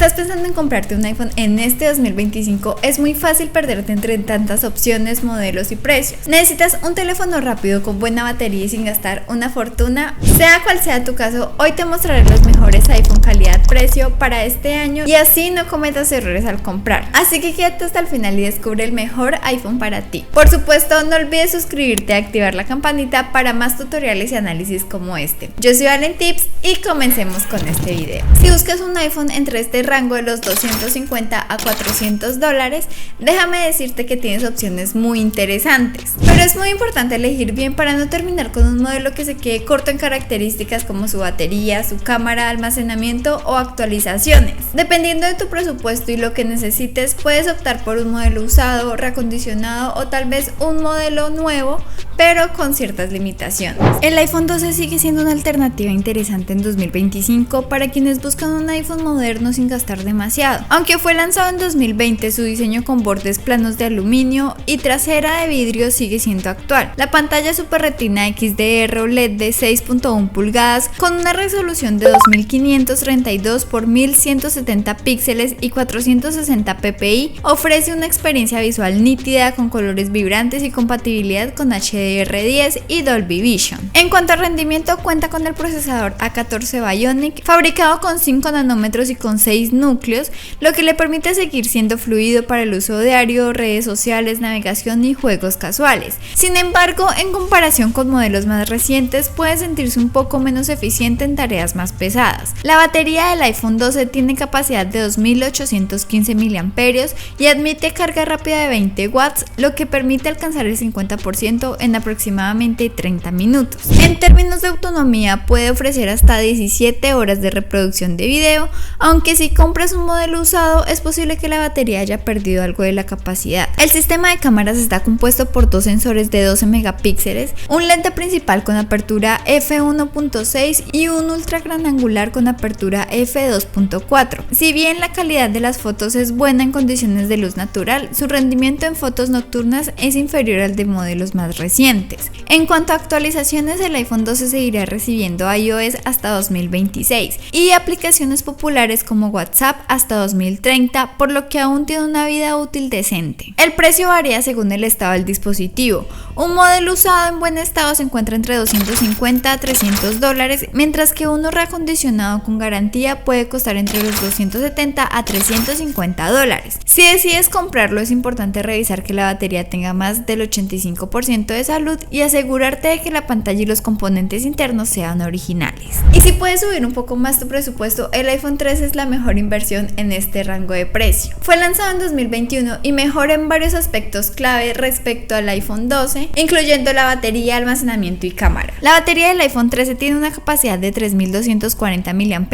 estás pensando en comprarte un iPhone en este 2025, es muy fácil perderte entre tantas opciones, modelos y precios. Necesitas un teléfono rápido con buena batería y sin gastar una fortuna. Sea cual sea tu caso, hoy te mostraré los mejores iPhone calidad-precio para este año y así no cometas errores al comprar. Así que quédate hasta el final y descubre el mejor iPhone para ti. Por supuesto, no olvides suscribirte y activar la campanita para más tutoriales y análisis como este. Yo soy Valen Tips y comencemos con este video. Si buscas un iPhone entre este rango de los $250 a $400, déjame decirte que tienes opciones muy interesantes. Pero es muy importante elegir bien para no terminar con un modelo que se quede corto en características como su batería, su cámara, almacenamiento o actualizaciones. Dependiendo de tu presupuesto y lo que necesites, puedes optar por un modelo usado, reacondicionado o tal vez un modelo nuevo, pero con ciertas limitaciones. El iPhone 12 sigue siendo una alternativa interesante en 2025 para quienes buscan un iPhone moderno sin gastar demasiado. Aunque fue lanzado en 2020, su diseño con bordes planos de aluminio y trasera de vidrio sigue siendo actual. La pantalla Super Retina XDR OLED de 6.1 pulgadas con una resolución de 2532 x 1170 píxeles y 460 ppi ofrece una experiencia visual nítida con colores vibrantes y compatibilidad con HDR10 y Dolby Vision. En cuanto a rendimiento, cuenta con el procesador A14 Bionic fabricado con 5 nanómetros y con 6 núcleos, lo que le permite seguir siendo fluido para el uso diario, redes sociales, navegación y juegos casuales. Sin embargo, en comparación con modelos más recientes, puede sentirse un poco menos eficiente en tareas más pesadas. La batería del iPhone 12 tiene capacidad de 2815 mAh y admite carga rápida de 20 watts, lo que permite alcanzar el 50% en aproximadamente 30 minutos. En términos de autonomía, puede ofrecer hasta 17 horas de reproducción de video, aunque si compras un modelo usado es posible que la batería haya perdido algo de la capacidad. El sistema de cámaras está compuesto por dos sensores de 12 megapíxeles, un lente principal con apertura f1.6 y un ultra gran angular con apertura f2.4. Si bien la calidad de las fotos es buena en condiciones de luz natural, su rendimiento en fotos nocturnas es inferior al de modelos más recientes. En cuanto a actualizaciones, el iPhone 12 seguirá recibiendo iOS hasta 2026 y aplicaciones populares como WhatsApp hasta 2030, por lo que aún tiene una vida útil decente. El precio varía según el estado del dispositivo. Un modelo usado en buen estado se encuentra entre $250 a $300, mientras que uno reacondicionado con garantía puede costar entre los $270 a $350. Si decides comprarlo, es importante revisar que la batería tenga más del 85% de salud y asegurarte de que la pantalla y los componentes internos sean originales. Y si puedes subir un poco más tu presupuesto, el iPhone 13 es la mejor inversión en este rango de precio. Fue lanzado en 2021 y mejora en varios aspectos clave respecto al iPhone 12, incluyendo la batería, almacenamiento y cámara. La batería del iPhone 13 tiene una capacidad de 3240 mAh,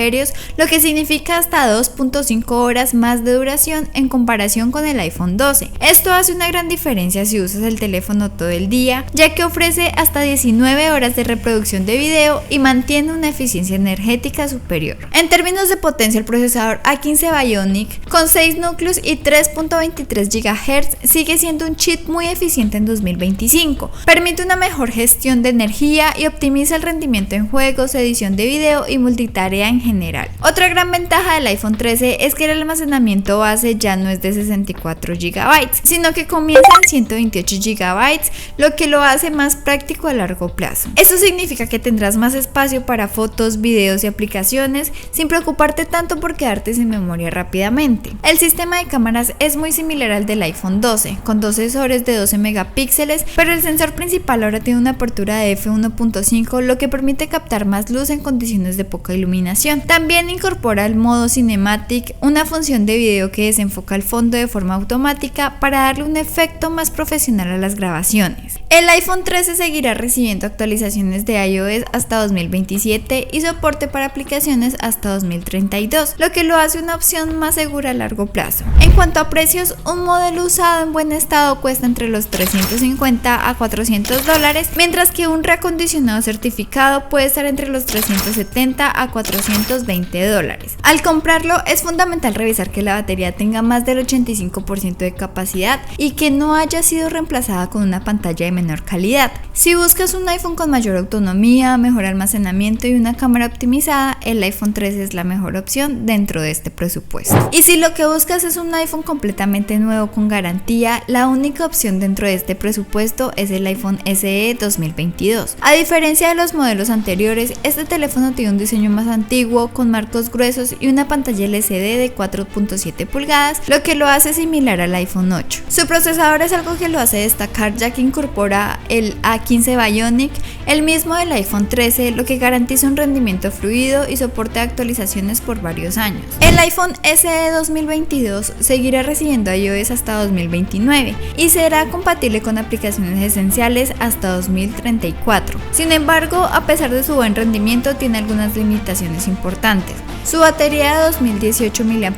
lo que significa hasta 2.5 horas más de duración en comparación con el iPhone 12. Esto hace una gran diferencia si usas el teléfono todo el día, ya que ofrece hasta 19 horas de reproducción de video y mantiene una eficiencia energética superior. En términos de potencia, el procesador A15 Bionic con 6 núcleos y 3.23 GHz sigue siendo un chip muy eficiente en 2025. Permite una mejor gestión de energía y optimiza el rendimiento en juegos, edición de video y multitarea en general. Otra gran ventaja del iPhone 13 es que el almacenamiento base ya no es de 64 GB, sino que comienza en 128 GB, lo que lo hace más práctico a largo plazo. Esto significa que tendrás más espacio para fotos, videos y aplicaciones sin preocuparte tanto por quedarte sin memoria rápidamente. El sistema de cámaras es muy similar al del iPhone 12, con dos sensores de 12 megapíxeles, pero el sensor principal ahora tiene una apertura de f1.5, lo que permite captar más luz en condiciones de poca iluminación. También incorpora el modo Cinematic, una función de video que desenfoca el fondo de forma automática para darle un efecto más profesional a las grabaciones. El iPhone 13 seguirá recibiendo actualizaciones de iOS hasta 2027 y soporte para aplicaciones hasta 2032, lo que lo hace una opción más segura a largo plazo. En cuanto a precios, un modelo usado en buen estado cuesta entre los $350 a $400, mientras que un reacondicionado certificado puede estar entre los $370 a $420. Al comprarlo, es fundamental revisar que la batería tenga más del 85% de capacidad y que no haya sido reemplazada con una pantalla de menor calidad. Si buscas un iPhone con mayor autonomía, mejor almacenamiento y una cámara optimizada, el iPhone 13 es la mejor opción dentro de este presupuesto. Y si lo que buscas es un iPhone completamente nuevo con garantía, la única opción dentro de este presupuesto es el iPhone SE 2022. A diferencia de los modelos anteriores, este teléfono tiene un diseño más antiguo, con marcos gruesos y una pantalla LCD de 4.7 pulgadas, lo que lo hace similar al iPhone 8. Su procesador es algo que lo hace destacar, ya que incorpora el A15 Bionic, el mismo del iPhone 13, lo que garantiza un rendimiento fluido y soporte de actualizaciones por varios años. El iPhone SE 2022 seguirá recibiendo iOS hasta 2029 y será compatible con aplicaciones esenciales hasta 2034. Sin embargo, a pesar de su buen rendimiento, tiene algunas limitaciones importantes. Su batería de 2018 mAh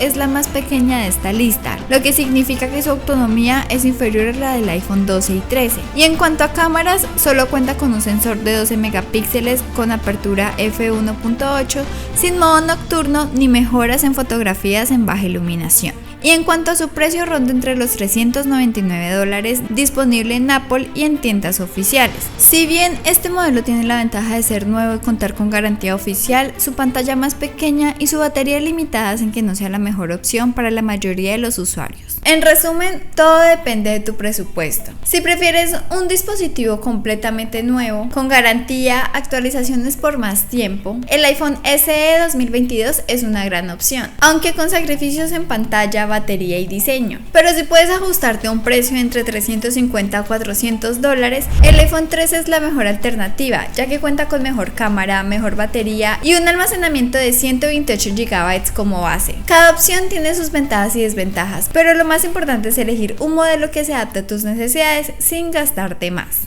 es la más pequeña de esta lista, lo que significa que su autonomía es inferior a la del iPhone 12 y 13. Y en cuanto a cámaras, solo cuenta con un sensor de 12 megapíxeles con apertura f1.8, sin modo nocturno ni mejoras en fotografías en baja iluminación. Y en cuanto a su precio, ronda entre los $399, disponible en Apple y en tiendas oficiales. Si bien este modelo tiene la ventaja de ser nuevo y contar con garantía oficial, su pantalla más pequeña y su batería limitada hacen que no sea la mejor opción para la mayoría de los usuarios. En resumen, todo depende de tu presupuesto. Si prefieres un dispositivo completamente nuevo, con garantía, actualizaciones por más tiempo, el iPhone SE 2022 es una gran opción, aunque con sacrificios en pantalla, batería y diseño. Pero si puedes ajustarte a un precio entre $350 a $400, el iPhone 13 es la mejor alternativa, ya que cuenta con mejor cámara, mejor batería y un almacenamiento de 128 GB como base. Cada opción tiene sus ventajas y desventajas, pero lo más importante es elegir un modelo que se adapte a tus necesidades sin gastarte más.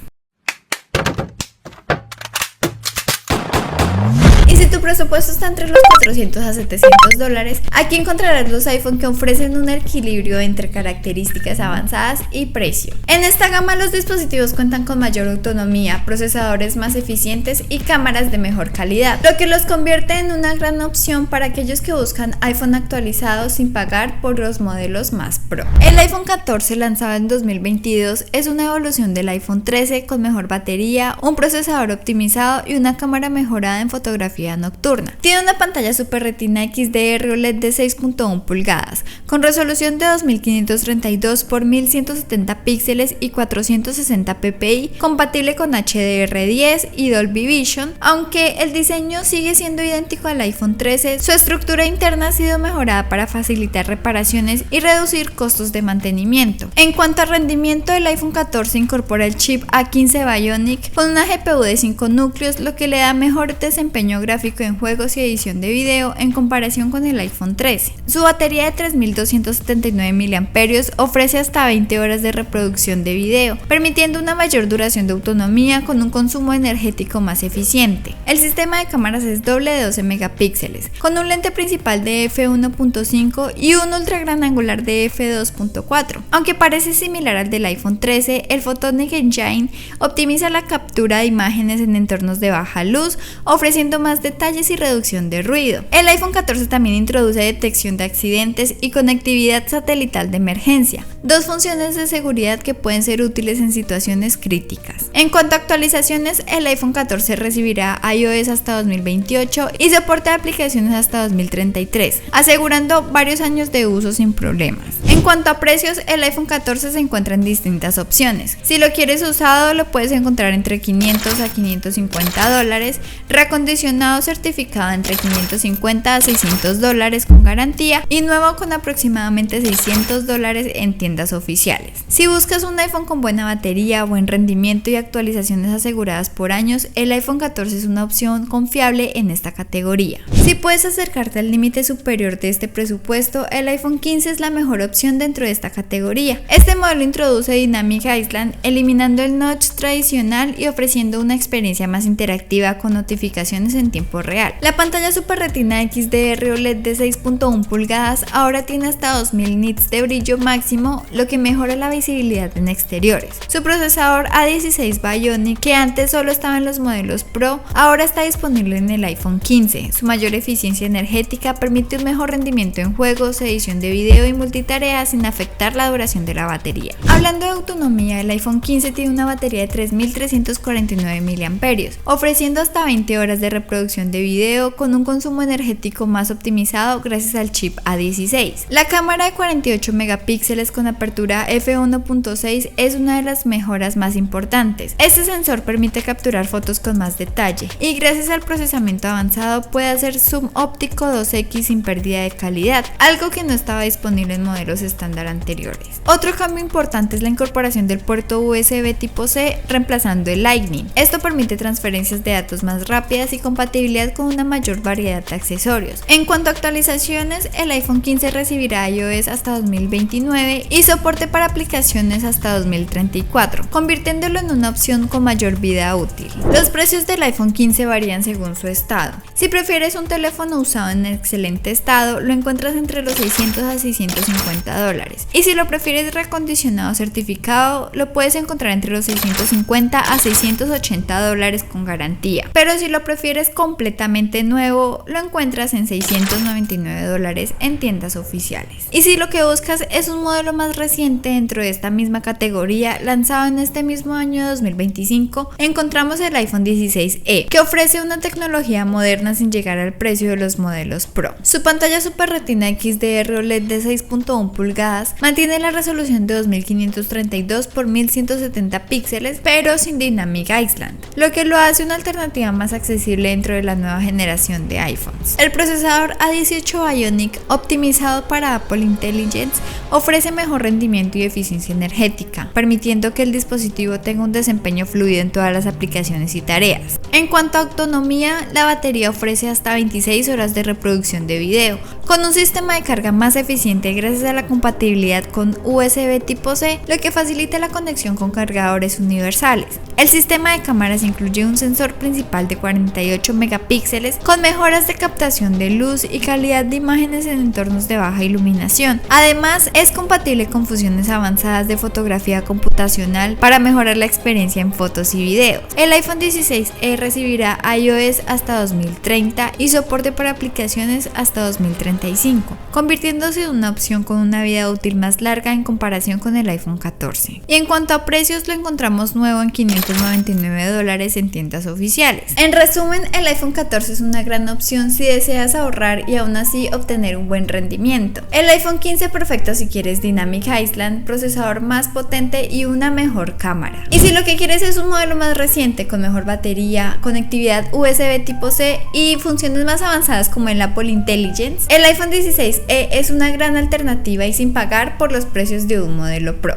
Si tu presupuesto está entre los $400 a $700, aquí encontrarás los iPhone que ofrecen un equilibrio entre características avanzadas y precio. En esta gama los dispositivos cuentan con mayor autonomía, procesadores más eficientes y cámaras de mejor calidad, lo que los convierte en una gran opción para aquellos que buscan iPhone actualizados sin pagar por los modelos más pro. El iPhone 14, lanzado en 2022, es una evolución del iPhone 13 con mejor batería, un procesador optimizado y una cámara mejorada en fotografía nocturna. Tiene una pantalla Super Retina XDR OLED de 6.1 pulgadas, con resolución de 2532 x 1170 píxeles y 460 ppi, compatible con HDR10 y Dolby Vision. Aunque el diseño sigue siendo idéntico al iPhone 13, su estructura interna ha sido mejorada para facilitar reparaciones y reducir costos de mantenimiento. En cuanto a rendimiento, el iPhone 14 incorpora el chip A15 Bionic con una GPU de 5 núcleos, lo que le da mejor desempeño gráfico en juegos y edición de video en comparación con el iPhone 13. Su batería de 3279 mAh ofrece hasta 20 horas de reproducción de video, permitiendo una mayor duración de autonomía con un consumo energético más eficiente. El sistema de cámaras es doble de 12 megapíxeles, con un lente principal de f1.5 y un ultra gran angular de f2.4. Aunque parece similar al del iPhone 13, el Photonic Engine optimiza la captura de imágenes en entornos de baja luz, ofreciendo más detalles y reducción de ruido. El iPhone 14 también introduce detección de accidentes y conectividad satelital de emergencia, dos funciones de seguridad que pueden ser útiles en situaciones críticas. En cuanto a actualizaciones, el iPhone 14 recibirá iOS hasta 2028 y soporte de aplicaciones hasta 2033, asegurando varios años de uso sin problemas. En cuanto a precios, el iPhone 14 se encuentra en distintas opciones. Si lo quieres usado, lo puedes encontrar entre $500 a $550, reacondicionado certificado entre $550 a $600 con garantía y nuevo con aproximadamente $600 en tiendas oficiales. Si buscas un iPhone con buena batería, buen rendimiento y actualizaciones aseguradas por años, el iPhone 14 es una opción confiable en esta categoría. Si puedes acercarte al límite superior de este presupuesto, el iPhone 15 es la mejor opción dentro de esta categoría. Este modelo introduce Dynamic Island, eliminando el notch tradicional y ofreciendo una experiencia más interactiva con notificaciones en tiempo real. La pantalla Super Retina XDR OLED de 6.1 pulgadas ahora tiene hasta 2000 nits de brillo máximo, lo que mejora la visibilidad en exteriores. Su procesador A16 Bionic, que antes solo estaba en los modelos Pro, ahora está disponible en el iPhone 15. Su mayor eficiencia energética permite un mejor rendimiento en juegos, edición de video y multitarea sin afectar la duración de la batería. Hablando de autonomía, el iPhone 15 tiene una batería de 3349 mAh, ofreciendo hasta 20 horas de reproducción de video con un consumo energético más optimizado gracias al chip A16. La cámara de 48 megapíxeles con apertura f1.6 es una de las mejoras más importantes. Este sensor permite capturar fotos con más detalle y gracias al procesamiento avanzado puede hacer zoom óptico 2x sin pérdida de calidad, algo que no estaba disponible en modelos estándar anteriores. Otro cambio importante es la incorporación del puerto USB tipo C reemplazando el Lightning. Esto permite transferencias de datos más rápidas y compatibilidad con una mayor variedad de accesorios. En cuanto a actualizaciones, el iPhone 15 recibirá iOS hasta 2029 y soporte para aplicaciones hasta 2034, convirtiéndolo en una opción con mayor vida útil. Los precios del iPhone 15 varían según su estado. Si prefieres un teléfono usado en excelente estado, lo encuentras entre los $600 a $650. Y si lo prefieres reacondicionado o certificado, lo puedes encontrar entre los $650 a $680 con garantía. Pero si lo prefieres completamente nuevo, lo encuentras en $699 en tiendas oficiales. Y si lo que buscas es un modelo más reciente dentro de esta misma categoría, lanzado en este mismo año 2025, encontramos el iPhone 16e, que ofrece una tecnología moderna sin llegar al precio de los modelos Pro. Su pantalla Super Retina XDR OLED de 6.1 pulgadas mantiene la resolución de 2532 por 1170 píxeles, pero sin Dynamic Island, lo que lo hace una alternativa más accesible dentro de la nueva generación de iPhones. El procesador A18 Bionic, optimizado para Apple Intelligence, ofrece mejor rendimiento y eficiencia energética, permitiendo que el dispositivo tenga un desempeño fluido en todas las aplicaciones y tareas. En cuanto a autonomía, la batería ofrece hasta 26 horas de reproducción de video, con un sistema de carga más eficiente gracias a la compatibilidad con USB tipo C, lo que facilita la conexión con cargadores universales. El sistema de cámaras incluye un sensor principal de 48 megapíxeles con mejoras de captación de luz y calidad de imágenes en entornos de baja iluminación. Además, es compatible con funciones avanzadas de fotografía computacional para mejorar la experiencia en fotos y videos. El iPhone 16e recibirá iOS hasta 2030 y soporte para aplicaciones hasta 2035, convirtiéndose en una opción con una vida útil más larga en comparación con el iPhone 14. Y en cuanto a precios, lo encontramos nuevo en $599 en tiendas oficiales. En resumen, el iPhone 14 es una gran opción si deseas ahorrar y aún así obtener un buen rendimiento. El iPhone 15 perfecto si quieres Dynamic Island, procesador más potente y una mejor cámara. Y si lo que quieres es un modelo más reciente con mejor batería, conectividad USB tipo C y funciones más avanzadas como el Apple Intelligence, el iPhone 16e es una gran alternativa y sin pagar por los precios de un modelo Pro.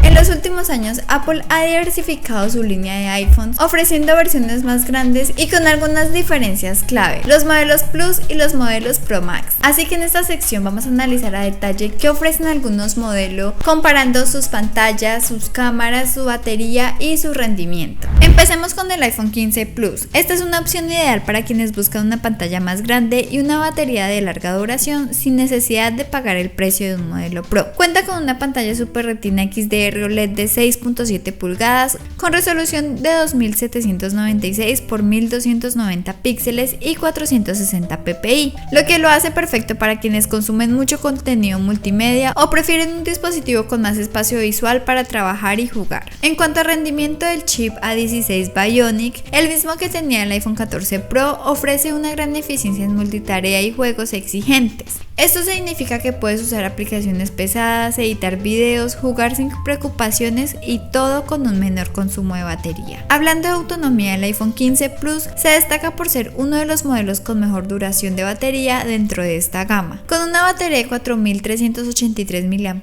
En los últimos años, Apple ha diversificado su línea de iPhones, ofreciendo versiones más grandes y con algunas diferencias clave, los modelos Plus y los modelos Pro Max. Así que en esta sección vamos a analizar a detalle qué ofrecen algunos modelos, comparando sus pantallas, sus cámaras, su batería y su rendimiento. Empecemos con el iPhone 15 Plus. Esta es una opción ideal para quienes buscan una pantalla más grande y una batería de larga duración sin necesidad de pagar el precio de un modelo Pro. Cuenta con una pantalla Super Retina XDR OLED de 6.7 pulgadas con resolución de 2796 por 1290 píxeles y 460 ppi, lo que lo hace perfecto para quienes consumen mucho contenido multimedia o prefieren un dispositivo con más espacio visual para trabajar y jugar. En cuanto a rendimiento del chip A16 Bionic, el mismo que tenía el iPhone 14 Pro, ofrece una gran eficiencia en multitarea y juegos exigentes. Esto significa que puedes usar aplicaciones pesadas, editar videos, jugar sin preocupaciones y todo con un menor consumo de batería. Hablando de autonomía, el iPhone 15 Plus se destaca por ser uno de los modelos con mejor duración de batería dentro de esta gama. Con una batería de 4383 mAh,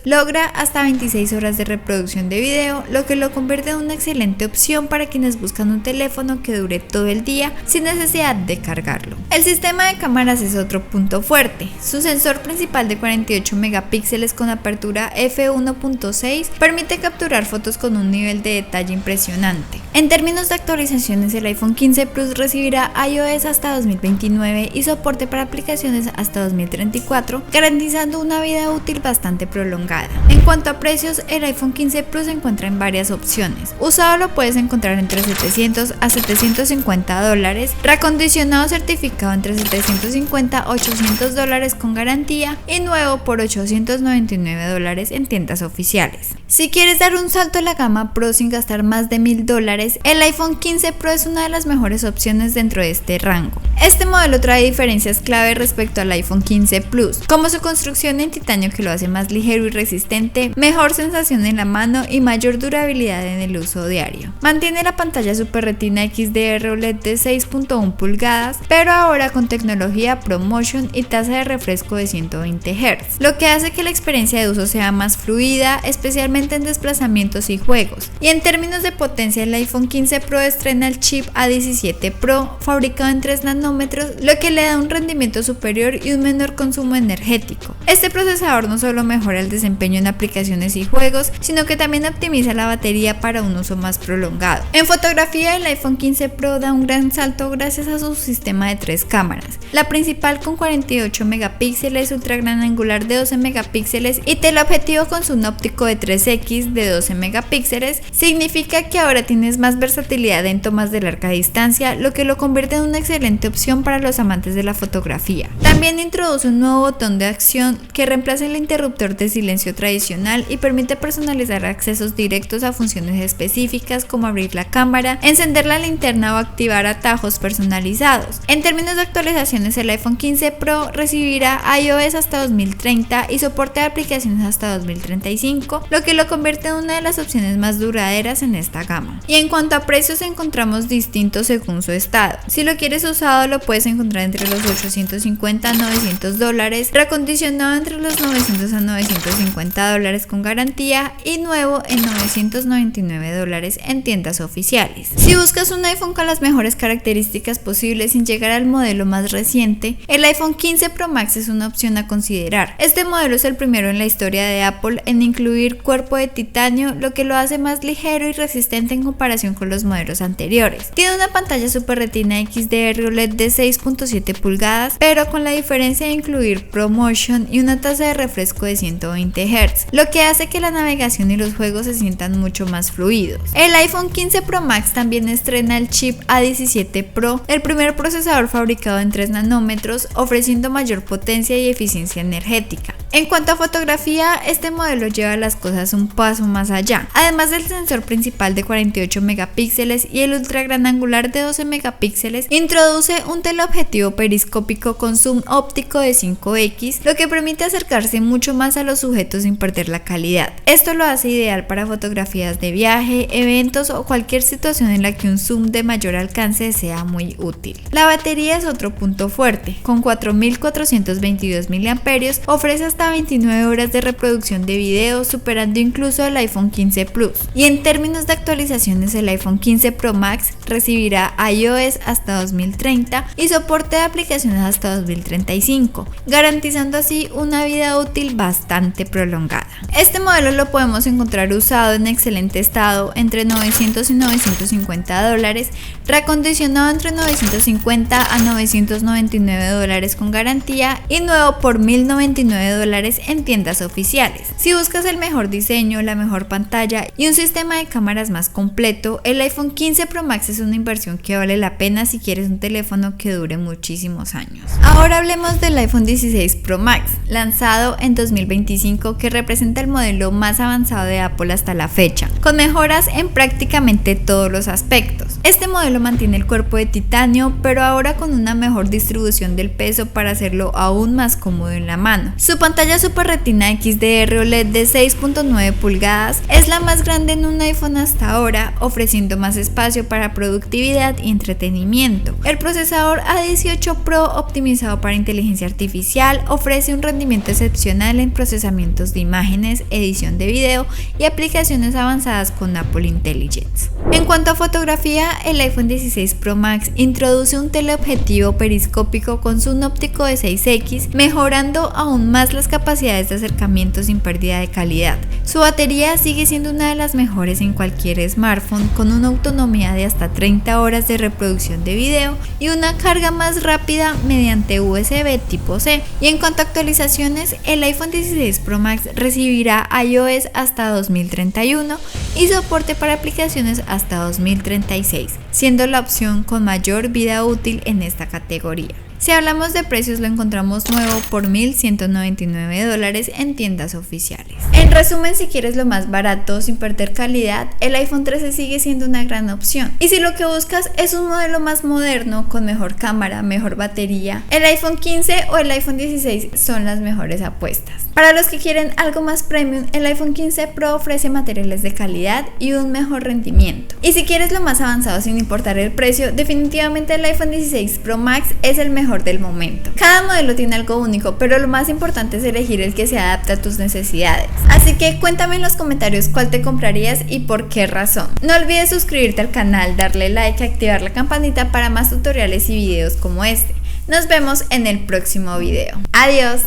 logra hasta 26 horas de reproducción de video, lo que lo convierte en una excelente opción para quienes buscan un teléfono que dure todo el día sin necesidad de cargarlo. El sistema de cámaras es otro punto fuerte. Su sensor principal de 48 megapíxeles con apertura f1.6 permite capturar fotos con un nivel de detalle impresionante. En términos de actualizaciones, el iPhone 15 Plus recibirá iOS hasta 2029 y soporte para aplicaciones hasta 2034, garantizando una vida útil bastante prolongada. En cuanto a precios, el iPhone 15 Plus se encuentra en varias opciones. Usado lo puedes encontrar entre $700 a $750, reacondicionado certificado entre $750 a $800 con garantía y nuevo por $899 en tiendas oficiales. Si quieres dar un salto a la gama Pro sin gastar más de $1000, el iPhone 15 Pro es una de las mejores opciones dentro de este rango. Este modelo trae diferencias clave respecto al iPhone 15 Plus, como su construcción en titanio que lo hace más ligero y resistente, mejor sensación en la mano y mayor durabilidad en el uso diario. Mantiene la pantalla Super Retina XDR OLED de 6.1 pulgadas, pero ahora con tecnología ProMotion y tasa de refresco de 120 Hz, lo que hace que la experiencia de uso sea más fluida, especialmente en desplazamientos y juegos. Y en términos de potencia, el iPhone 15 Pro estrena el chip A17 Pro, fabricado en 3 nanómetros, lo que le da un rendimiento superior y un menor consumo energético. Este procesador no solo mejora el desempeño en aplicaciones y juegos, sino que también optimiza la batería para un uso más prolongado. En fotografía, el iPhone 15 Pro da un gran salto gracias a su sistema de 3 cámaras. La principal con 48 megapíxeles, ultra gran angular de 12 megapíxeles y teleobjetivo con zoom óptico de 3x de 12 megapíxeles, significa que ahora tienes más versatilidad en tomas de larga distancia, lo que lo convierte en una excelente opción para los amantes de la fotografía. También introduce un nuevo botón de acción que reemplaza el interruptor de silencio tradicional y permite personalizar accesos directos a funciones específicas como abrir la cámara, encender la linterna o activar atajos personalizados. En términos de actualizaciones, el iPhone 15 Pro recibirá iOS hasta 2030 y soporte de aplicaciones hasta 2035, lo que lo convierte en una de las opciones más duraderas en esta gama. Y en cuanto a precios, encontramos distintos según su estado. Si lo quieres usado, lo puedes encontrar entre los $850 a $900, reacondicionado entre los $900 a $950 con garantía y nuevo en $999 en tiendas oficiales. Si buscas un iPhone con las mejores características posibles sin llegar al modelo más reciente, el iPhone 15 Pro Max es una opción a considerar. Este modelo es el primero en la historia de Apple en incluir cuerpo de titanio, lo que lo hace más ligero y resistente en comparación con los modelos anteriores. Tiene una pantalla Super Retina XDR OLED de 6.7 pulgadas, pero con la diferencia de incluir ProMotion y una tasa de refresco de 120 Hz, lo que hace que la navegación y los juegos se sientan mucho más fluidos. El iPhone 15 Pro Max también estrena el chip A17 Pro, el primer procesador fabricado en 3 nanómetros, ofreciendo mayor potencia y eficiencia energética. En cuanto a fotografía, este modelo lleva las cosas un paso más allá. Además del sensor principal de 48 megapíxeles y el ultra gran angular de 12 megapíxeles, introduce un teleobjetivo periscópico con zoom óptico de 5x, lo que permite acercarse mucho más a los sujetos sin perder la calidad. Esto lo hace ideal para fotografías de viaje, eventos o cualquier situación en la que un zoom de mayor alcance sea muy útil. La batería es otro punto fuerte. Con 4422 mAh ofrece hasta 29 horas de reproducción de video, superando incluso al iPhone 15 Plus. Y en términos de actualizaciones, el iPhone 15 Pro Max recibirá iOS hasta 2030 y soporte de aplicaciones hasta 2035, garantizando así una vida útil bastante prolongada. Este modelo lo podemos encontrar usado en excelente estado entre $900 y $950, reacondicionado entre $950 a $999 con garantía y nuevo por $1099 en tiendas oficiales. Si buscas el mejor diseño, la mejor pantalla y un sistema de cámaras más completo, el iPhone 15 Pro Max es una inversión que vale la pena si quieres un teléfono que dure muchísimos años. Ahora hablemos del iPhone 16 Pro Max, lanzado en 2025, que representa el modelo más avanzado de Apple hasta la fecha, con mejoras en prácticamente todos los aspectos. Este modelo mantiene el cuerpo de titanio, pero ahora con una mejor distribución del peso para hacerlo aún más cómodo en la mano. Su pantalla Super Retina XDR OLED de 6.9 pulgadas es la más grande en un iPhone hasta ahora, ofreciendo más espacio para productividad y entretenimiento. El procesador A18 Pro, optimizado para inteligencia artificial, ofrece un rendimiento excepcional en procesamientos de imágenes imágenes, edición de video y aplicaciones avanzadas con Apple Intelligence. En cuanto a fotografía, el iPhone 16 Pro Max introduce un teleobjetivo periscópico con zoom óptico de 6x, mejorando aún más las capacidades de acercamiento sin pérdida de calidad. Su batería sigue siendo una de las mejores en cualquier smartphone, con una autonomía de hasta 30 horas de reproducción de video y una carga más rápida mediante USB tipo C. Y en cuanto a actualizaciones, el iPhone 16 Pro Max recibirá iOS hasta 2031 y soporte para aplicaciones hasta 2036, siendo la opción con mayor vida útil en esta categoría. Si hablamos de precios, lo encontramos nuevo por $1.199 en tiendas oficiales. En resumen, si quieres lo más barato sin perder calidad, el iPhone 13 sigue siendo una gran opción. Y si lo que buscas es un modelo más moderno, con mejor cámara, mejor batería, el iPhone 15 o el iPhone 16 son las mejores apuestas. Para los que quieren algo más premium, el iPhone 15 Pro ofrece materiales de calidad y un mejor rendimiento. Y si quieres lo más avanzado sin importar el precio, definitivamente el iPhone 16 Pro Max es el mejor del momento. Cada modelo tiene algo único, pero lo más importante es elegir el que se adapte a tus necesidades. Así que cuéntame en los comentarios cuál te comprarías y por qué razón. No olvides suscribirte al canal, darle like y activar la campanita para más tutoriales y videos como este. Nos vemos en el próximo video. Adiós.